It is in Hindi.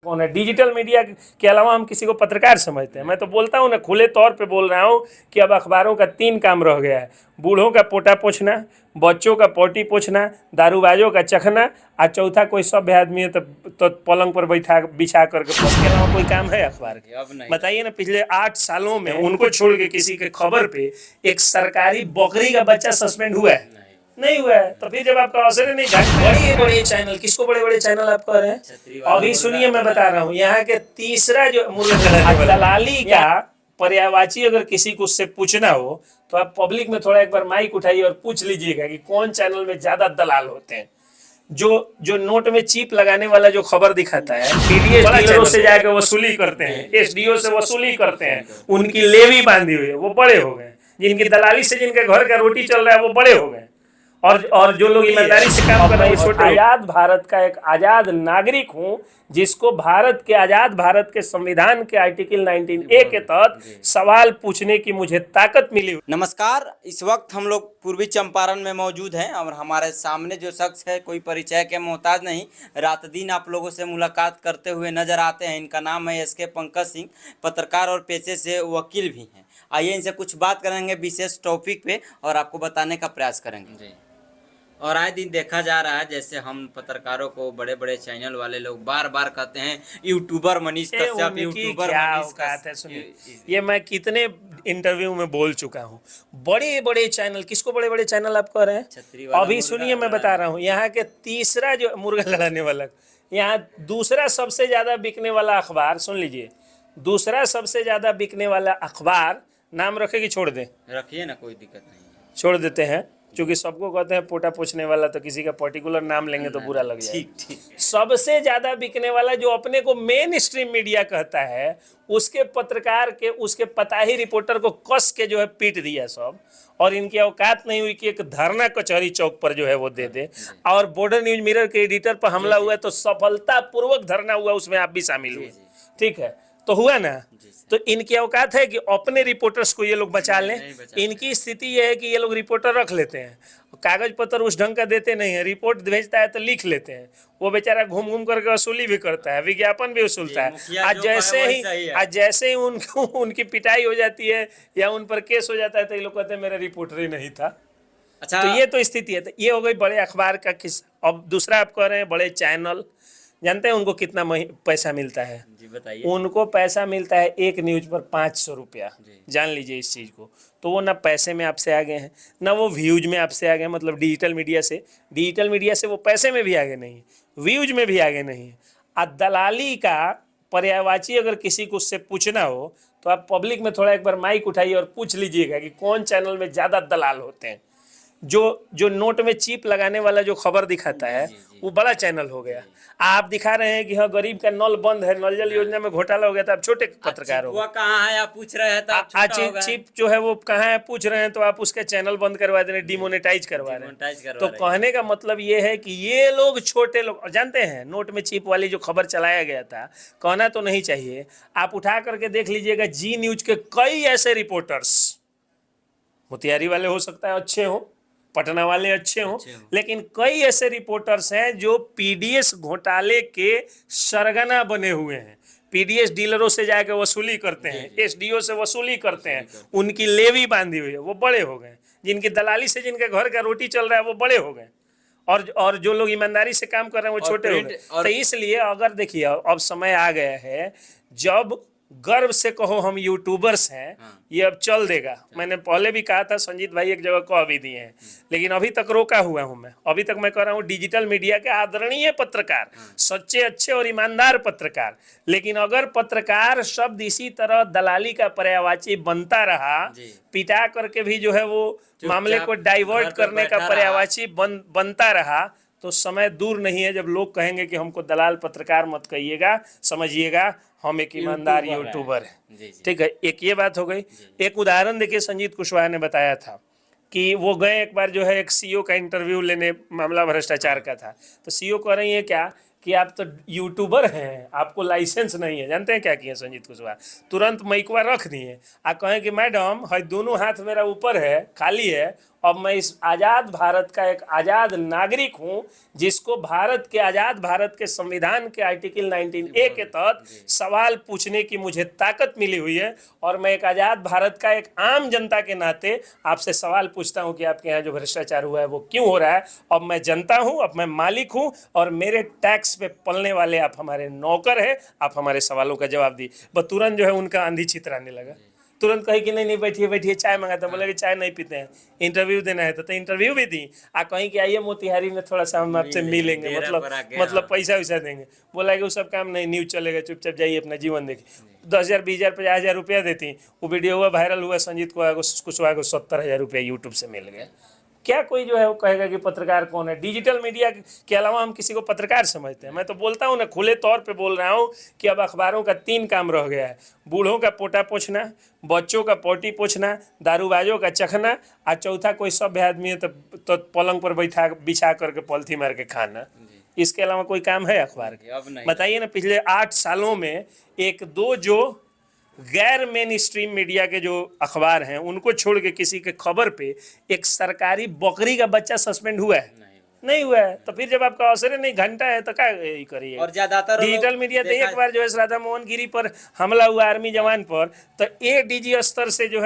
कौन है? डिजिटल मीडिया के अलावा हम किसी को पत्रकार समझते हैं? मैं तो बोलता हूँ ना, खुले तौर पे बोल रहा हूँ कि अब अखबारों का 3 काम रह गया है: बूढ़ों का पोटा पोछना, बच्चों का पोटी पोछना, दारूबाजों का चखना, और चौथा कोई सभ्य आदमी है तो पलंग पर बैठा बिछा करके। इसके अलावा कोई काम है अखबार के? अब नहीं। बताइए ना, पिछले 8 सालों में उनको छोड़ के किसी के खबर पे एक सरकारी बकरी का बच्चा सस्पेंड हुआ है? नहीं हुआ है। तो फिर जब आपका अवसर नहीं, बड़े बड़े चैनल, किसको बड़े बड़े चैनल आप कह रहे हैं? अभी सुनिए, मैं बता रहा हूँ, यहाँ के तीसरा जो दलाली का पर्यायवाची अगर किसी को उससे पूछना हो तो आप पब्लिक में थोड़ा एक बार माइक उठाइए और पूछ लीजिएगा कि कौन चैनल में ज्यादा दलाल होते हैं। जो नोट में चिप लगाने वाला जो खबर दिखाता है, पीडीएस डीलरों से जाकर वसूली करते हैं, एसडीओ से वसूली करते हैं, उनकी लेवी बांधी हुई है, वो बड़े हो गए। जिनकी दलाली से जिनके घर का रोटी चल रहा है वो बड़े हो गए। और जो लोग ईमानदारी से काम कर रहे हैं वो छोटे। आजाद भारत का एक आजाद नागरिक हूं, जिसको भारत के आजाद भारत के संविधान के आर्टिकल 19A के तहत सवाल पूछने की मुझे ताकत मिली। नमस्कार, इस वक्त हम लोग पूर्वी चंपारण में मौजूद हैं और हमारे सामने जो शख्स है कोई परिचय के मोहताज नहीं, रात दिन आप लोगों से मुलाकात करते हुए नजर आते हैं। इनका नाम है एसके पंकज सिंह, पत्रकार और पेशे से वकील भी हैं। आइए इनसे कुछ बात करेंगे विशेष टॉपिक पे और आपको बताने का प्रयास करेंगे। और आए दिन देखा जा रहा है, जैसे हम पत्रकारों को बड़े बड़े चैनल वाले लोग बार बार कहते हैं यूट्यूबर मनीष कश्यप, यूट्यूबर मनीष कश्यप। सुनिए, ये मैं कितने इंटरव्यू में बोल चुका हूँ। बड़े बड़े चैनल, किसको बड़े बड़े चैनल आप कह रहे हैं? अभी सुनिए, मैं बता रहा हूँ, यहाँ के तीसरा जो मुर्गा लड़ाने वाला, यहाँ दूसरा सबसे ज्यादा बिकने वाला अखबार, सुन लीजिए, दूसरा सबसे ज्यादा बिकने वाला अखबार, नाम रखे कि छोड़ दें? रखिए ना, कोई दिक्कत नहीं, छोड़ देते हैं, क्योंकि सबको कहते हैं पोटा पूछने वाला, तो किसी का पर्टिकुलर नाम लेंगे तो बुरा लग जाए। सबसे ज्यादा बिकने वाला जो अपने को मेन स्ट्रीम मीडिया कहता है, उसके पत्रकार के, उसके पताही रिपोर्टर को कस के जो है पीट दिया सब। और इनकी औकात नहीं हुई कि एक धरना कचहरी चौक पर जो है वो दे दे। और बॉर्डर न्यूज मिरर के एडिटर पर हमला हुआ तो सफलता पूर्वक धरना हुआ, उसमें आप भी शामिल हुए, ठीक है? तो हुआ ना। तो इनकी औकात है कि अपने रिपोर्टर्स को ये लोग बचा लें। इनकी स्थिति ये है कि ये लोग रिपोर्टर रख लेते हैं, कागज पत्र उस ढंग का देते नहीं है, रिपोर्ट भेजता है तो लिख लेते हैं, वो बेचारा घूम घूम करके वसूली भी करता है, विज्ञापन भी वसूलता है। आज जैसे ही उनको उनकी पिटाई हो जाती है या उन पर केस हो जाता है तो ये लोग कहते हैं मेरा रिपोर्टर ही नहीं था। अच्छा, तो ये तो स्थिति है। तो ये हो गई बड़े अखबार का किस्सा। अब दूसरा आप कह रहे हैं बड़े चैनल, जानते हैं उनको कितना पैसा मिलता है? जी बताइए। उनको पैसा मिलता है एक न्यूज पर 500 रुपया। जान लीजिए इस चीज़ को। तो वो ना पैसे में आपसे आगे हैं, ना वो व्यूज में आपसे आगे हैं, मतलब डिजिटल मीडिया से वो पैसे में भी आगे नहीं है, व्यूज में भी आगे नहीं है। और दलाली का पर्यायवाची अगर किसी को उससे पूछना हो तो आप पब्लिक में थोड़ा एक बार माइक उठाइए और पूछ लीजिएगा कि कौन चैनल में ज़्यादा दलाल होते हैं। जो नोट में चिप लगाने वाला जो खबर दिखाता है वो बड़ा चैनल हो गया। आप दिखा रहे हैं कि हाँ गरीब का नल बंद है, नल जल योजना में घोटाला हो गया, तो आप छोटे पत्रकार हो। कहाँ है आप पूछ रहे हैं, तो चिप जो है वो कहाँ है पूछ रहे हैं, तो आप उसका चैनल बंद करवा दे रहे, डिमोनेटाइज करवा रहे हैं। तो कहने का मतलब ये है कि ये लोग छोटे लोग जानते हैं, नोट में चिप वाली जो खबर चलाया गया था, कहना तो नहीं चाहिए, आप उठा करके देख लीजिएगा, जी न्यूज के कई ऐसे रिपोर्टर्स, मोतिहारी वाले हो सकता है अच्छे हो, पटना वाले अच्छे हों, लेकिन कई ऐसे रिपोर्टर्स हैं जो पीडीएस घोटाले के सरगना बने हुए हैं। पीडीएस डीलरों से जाकर वसूली करते हैं, एसडीओ से वसूली करते हैं, उनकी लेवी बांधी हुई है, वो बड़े हो गए। जिनकी दलाली से जिनके घर का रोटी चल रहा है वो बड़े हो गए। और जो लोग ईमानदारी से काम कर रहे हैं वो छोटे हो गए। तो इसलिए अगर देखिए, अब समय आ गया है जब गर्व से कहो हम यूट्यूबर्स हैं, ये अब चल देगा। मैंने पहले भी कहा था, संजीत भाई एक जगह कह भी दिए हैं, लेकिन अभी तक रोका हुआ हूं मैं। अभी तक मैं कह रहा हूं डिजिटल मीडिया के आदरणीय पत्रकार, सच्चे अच्छे और ईमानदार पत्रकार। लेकिन अगर पत्रकार शब्द इसी तरह दलाली का पर्यायवाची बनता रहा, पिटा करके भी जो है वो मामले को डाइवर्ट करने का पर्यायवाची बनता रहा, तो समय दूर नहीं है जब लोग कहेंगे कि हमको दलाल पत्रकार मत कहिएगा, समझिएगा हम एक ईमानदार यूट्यूबर है। ठीक है, एक ये बात हो गई। एक उदाहरण देखिए, संजीत कुशवाहा ने बताया था कि वो गए एक बार जो है एक सीईओ का इंटरव्यू लेने, मामला भ्रष्टाचार का था। तो सीईओ कह रही है क्या कि आप तो यूट्यूबर हैं, आपको लाइसेंस नहीं है। जानते हैं क्या किए संजीत कुशवाहा? तुरंत माइकवा रख दिए आ कहें कि मैडम है दोनों हाथ मेरा ऊपर है, खाली है, अब मैं इस आज़ाद भारत का एक आज़ाद नागरिक हूं जिसको भारत के आज़ाद भारत के संविधान के आर्टिकल 19A के तहत सवाल पूछने की मुझे ताकत मिली हुई है, और मैं एक आज़ाद भारत का एक आम जनता के नाते आपसे सवाल पूछता हूं कि आपके यहाँ जो भ्रष्टाचार हुआ है वो क्यों हो रहा है। अब मैं जनता हूं, अब मैं मालिक हूं, और मेरे टैक्स पे पलने वाले आप हमारे नौकर हैं, आप हमारे सवालों का जवाब दी। बस तुरंत जो है उनका आंधी चितराने लगा, तुरंत कही कि नहीं बैठिए बैठिए, चाय मंगाता। बोले कि चाय नहीं पीते हैं, इंटरव्यू देना है। तो इंटरव्यू भी दी आ कहीं कि आइए मोतिहारी में थोड़ा सा हम आपसे मिलेंगे, मतलब पैसा वैसा देंगे। बोला कि वो सब काम नहीं, न्यूज चलेगा, चुपचाप जाइए अपना जीवन देखिए। 10,000 20,000 50,000 रुपया देती, वो वीडियो हुआ वायरल हुआ, संजीत कुशवाहा को 70,000 रुपया यूट्यूब से मिल गया। क्या कोई जो है वो कहेगा कि पत्रकार कौन है? डिजिटल मीडिया के अलावा हम किसी को पत्रकार समझते हैं? मैं तो बोलता हूँ ना, खुले तौर पे बोल रहा हूँ कि अब अखबारों का 3 काम रह गया है: बूढ़ों का पोटा पोछना, बच्चों का पोटी पोछना, दारूबाजों का चखना, और चौथा कोई सभ्य आदमी है तो पलंग पर बिछा करके पॉलिथी मार के खाना। इसके अलावा कोई काम है अखबार के? बताइए ना। पिछले 8 सालों में 1-2 जो गैर मेन स्ट्रीम मीडिया के जो अखबार हैं उनको छोड़ के किसी के खबर पे एक सरकारी बकरी का बच्चा सस्पेंड हुआ है? नहीं हुआ है। तो फिर जब आपका अवसर नहीं, घंटा है, तो क्या करिए? और ज्यादातर डिजिटल मीडिया तो एक बार जो है राधा मोहन गिरी पर हमला हुआ आर्मी जवान पर, तो ADG स्तर से जो है